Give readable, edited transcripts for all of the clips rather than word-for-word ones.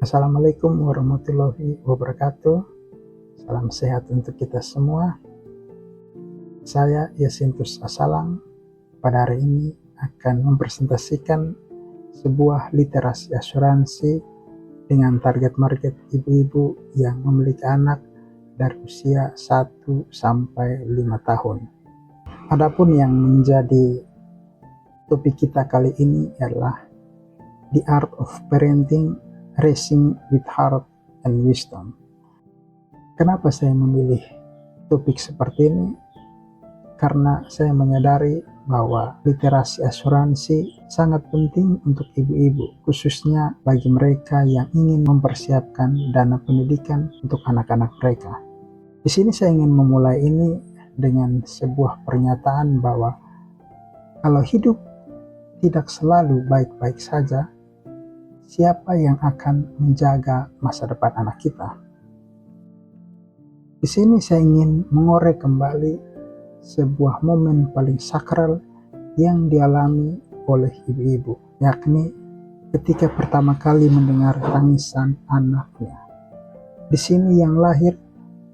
Assalamualaikum warahmatullahi wabarakatuh. Salam sehat untuk kita semua. Saya Yasintus Asalang. Pada hari ini akan mempresentasikan sebuah literasi asuransi dengan target market ibu-ibu yang memiliki anak dari usia 1 sampai 5 tahun. Adapun yang menjadi topik kita kali ini adalah The Art of Parenting, Raising with Heart and Wisdom. Kenapa saya memilih topik seperti ini? Karena saya menyadari bahwa literasi asuransi sangat penting untuk ibu-ibu, khususnya bagi mereka yang ingin mempersiapkan dana pendidikan untuk anak-anak mereka. Di sini saya ingin memulai ini dengan sebuah pernyataan bahwa kalau hidup tidak selalu baik-baik saja, siapa yang akan menjaga masa depan anak kita? Di sini saya ingin mengorek kembali sebuah momen paling sakral yang dialami oleh ibu-ibu, yakni ketika pertama kali mendengar tangisan anaknya. Di sini yang lahir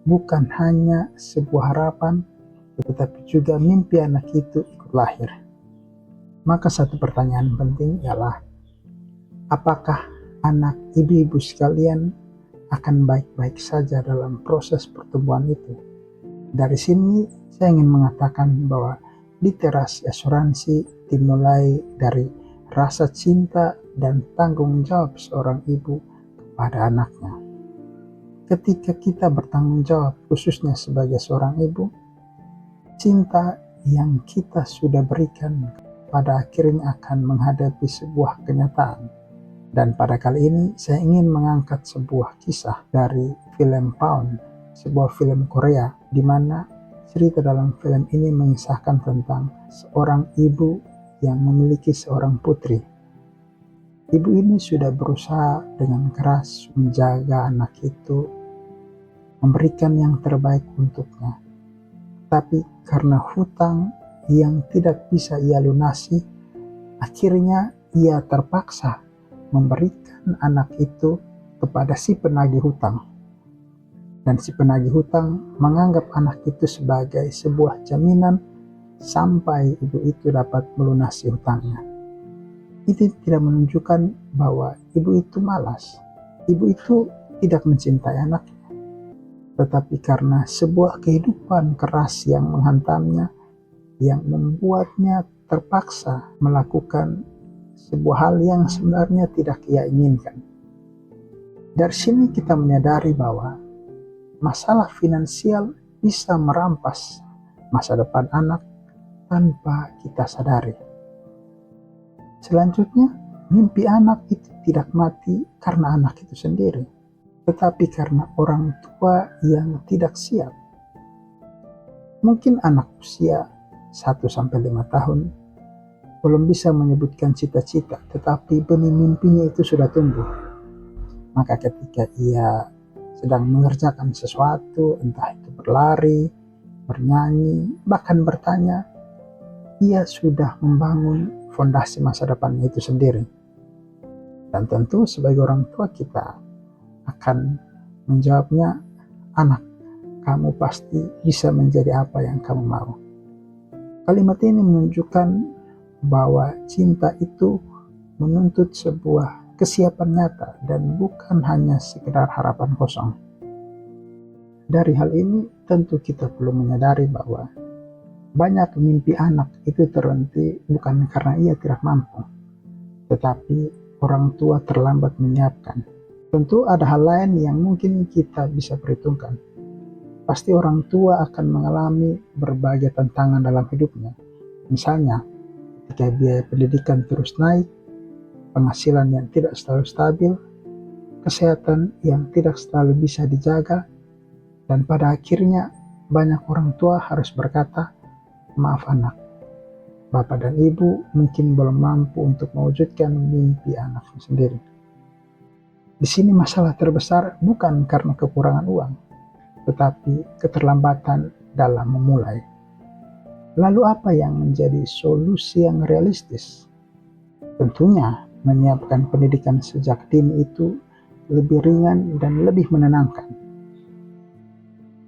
bukan hanya sebuah harapan, tetapi juga mimpi anak itu ikut lahir. Maka satu pertanyaan penting ialah, apakah anak ibu-ibu sekalian akan baik-baik saja dalam proses pertumbuhan itu? Dari sini saya ingin mengatakan bahwa literasi asuransi dimulai dari rasa cinta dan tanggung jawab seorang ibu kepada anaknya. Ketika kita bertanggung jawab, khususnya sebagai seorang ibu, cinta yang kita sudah berikan pada akhirnya akan menghadapi sebuah kenyataan. Dan pada kali ini saya ingin mengangkat sebuah kisah dari film Pound, sebuah film Korea, di mana cerita dalam film ini mengisahkan tentang seorang ibu yang memiliki seorang putri. Ibu ini sudah berusaha dengan keras menjaga anak itu, memberikan yang terbaik untuknya. Tapi karena hutang yang tidak bisa ia lunasi, akhirnya ia terpaksa memberikan anak itu kepada si penagih hutang. Dan si penagih hutang menganggap anak itu sebagai sebuah jaminan sampai ibu itu dapat melunasi hutangnya. Itu tidak menunjukkan bahwa ibu itu malas. Ibu itu tidak mencintai anaknya. Tetapi karena sebuah kehidupan keras yang menghantamnya, yang membuatnya terpaksa melakukan sebuah hal yang sebenarnya tidak ia inginkan. Dari sini kita menyadari bahwa masalah finansial bisa merampas masa depan anak tanpa kita sadari. Selanjutnya, mimpi anak itu tidak mati karena anak itu sendiri, tetapi karena orang tua yang tidak siap. Mungkin anak usia 1-5 tahun belum bisa menyebutkan cita-cita, tetapi benih mimpinya itu sudah tumbuh. Maka ketika ia sedang mengerjakan sesuatu, entah itu berlari, bernyanyi, bahkan bertanya, ia sudah membangun fondasi masa depannya itu sendiri. Dan tentu sebagai orang tua kita akan menjawabnya, anak, kamu pasti bisa menjadi apa yang kamu mau. Kalimat ini menunjukkan bahwa cinta itu menuntut sebuah kesiapan nyata dan bukan hanya sekedar harapan kosong. Dari hal ini tentu kita perlu menyadari bahwa banyak mimpi anak itu terhenti bukan karena ia tidak mampu, tetapi orang tua terlambat menyiapkan. Tentu ada hal lain yang mungkin kita bisa perhitungkan. Pasti orang tua akan mengalami berbagai tantangan dalam hidupnya. Misalnya, ketika biaya pendidikan terus naik, penghasilan yang tidak selalu stabil, kesehatan yang tidak selalu bisa dijaga, dan pada akhirnya banyak orang tua harus berkata, maaf anak, bapak dan ibu mungkin belum mampu untuk mewujudkan mimpi anaknya sendiri. Di sini masalah terbesar bukan karena kekurangan uang, tetapi keterlambatan dalam memulai. Lalu apa yang menjadi solusi yang realistis? Tentunya menyiapkan pendidikan sejak dini itu lebih ringan, dan lebih menenangkan.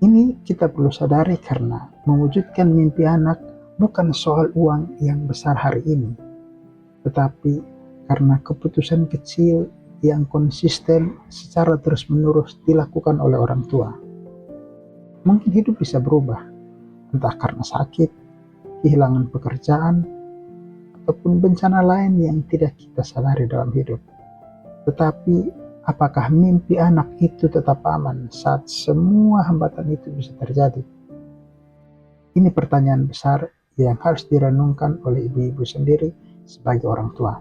Ini kita perlu sadari karena mewujudkan mimpi anak bukan soal uang yang besar hari ini, tetapi karena keputusan kecil yang konsisten secara terus-menerus dilakukan oleh orang tua. Mungkin hidup bisa berubah, entah karena sakit, kehilangan pekerjaan, ataupun bencana lain yang tidak kita sadari dalam hidup. Tetapi apakah mimpi anak itu tetap aman saat semua hambatan itu bisa terjadi? Ini pertanyaan besar yang harus direnungkan oleh ibu-ibu sendiri sebagai orang tua.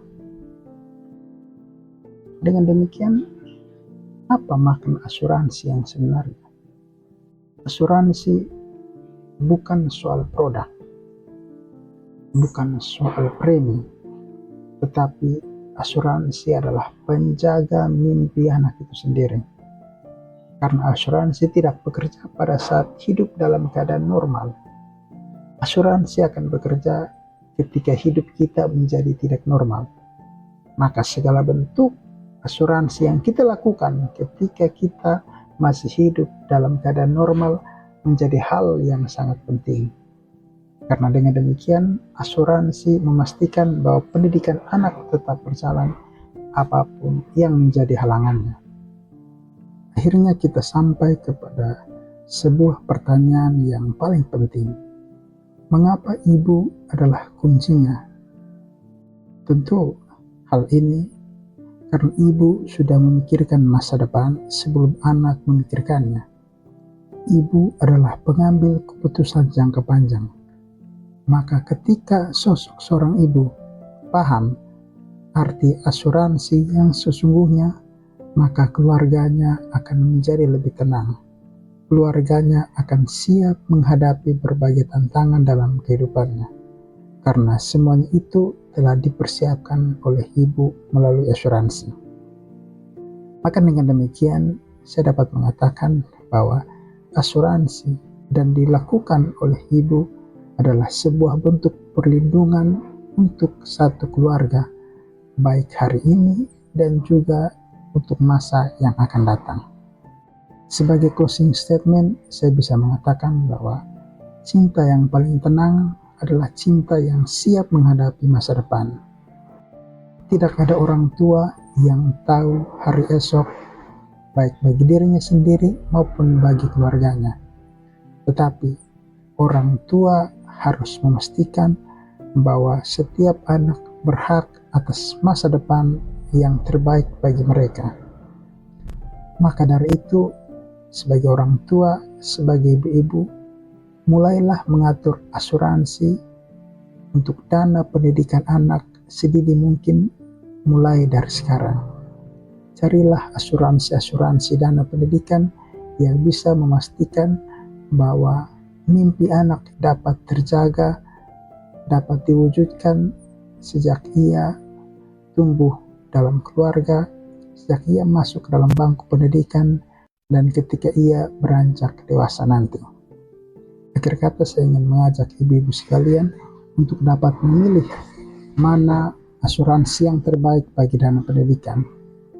Dengan demikian, apa makna asuransi yang sebenarnya? Asuransi bukan soal produk, bukan soal premi, tetapi asuransi adalah penjaga mimpi anak itu sendiri. Karena asuransi tidak bekerja pada saat hidup dalam keadaan normal. Asuransi akan bekerja ketika hidup kita menjadi tidak normal. Maka segala bentuk asuransi yang kita lakukan ketika kita masih hidup dalam keadaan normal menjadi hal yang sangat penting. Karena dengan demikian, asuransi memastikan bahwa pendidikan anak tetap berjalan apapun yang menjadi halangannya. Akhirnya kita sampai kepada sebuah pertanyaan yang paling penting. Mengapa ibu adalah kuncinya? Tentu hal ini karena ibu sudah memikirkan masa depan sebelum anak memikirkannya. Ibu adalah pengambil keputusan jangka panjang. Maka ketika sosok seorang ibu paham arti asuransi yang sesungguhnya, maka keluarganya akan menjadi lebih tenang. Keluarganya akan siap menghadapi berbagai tantangan dalam kehidupannya. Karena semuanya itu telah dipersiapkan oleh ibu melalui asuransi. Maka dengan demikian, saya dapat mengatakan bahwa asuransi dan dilakukan oleh ibu adalah sebuah bentuk perlindungan untuk satu keluarga, baik hari ini dan juga untuk masa yang akan datang. Sebagai closing statement, saya bisa mengatakan bahwa cinta yang paling tenang adalah cinta yang siap menghadapi masa depan. Tidak ada orang tua yang tahu hari esok, baik bagi dirinya sendiri maupun bagi keluarganya. Tetapi orang tua harus memastikan bahwa setiap anak berhak atas masa depan yang terbaik bagi mereka. Maka dari itu, sebagai orang tua, sebagai ibu-ibu, mulailah mengatur asuransi untuk dana pendidikan anak sedini mungkin mulai dari sekarang. Carilah asuransi dana pendidikan yang bisa memastikan bahwa mimpi anak dapat terjaga, dapat diwujudkan sejak ia tumbuh dalam keluarga, sejak ia masuk ke dalam bangku pendidikan, dan ketika ia beranjak dewasa nanti. Akhir kata, saya ingin mengajak ibu-ibu sekalian untuk dapat memilih mana asuransi yang terbaik bagi dana pendidikan.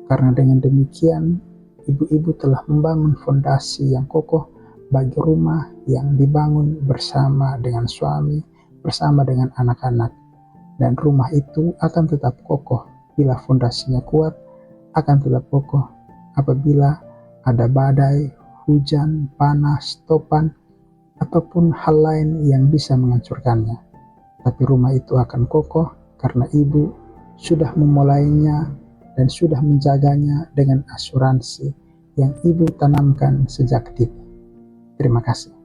Karena dengan demikian, ibu-ibu telah membangun fondasi yang kokoh bagi rumah yang dibangun bersama dengan suami, bersama dengan anak-anak. Dan rumah itu akan tetap kokoh bila fondasinya kuat, akan tetap kokoh apabila ada badai, hujan, panas, topan, ataupun hal lain yang bisa menghancurkannya. Tapi rumah itu akan kokoh karena ibu sudah memulainya dan sudah menjaganya dengan asuransi yang ibu tanamkan sejak dini. Terima kasih.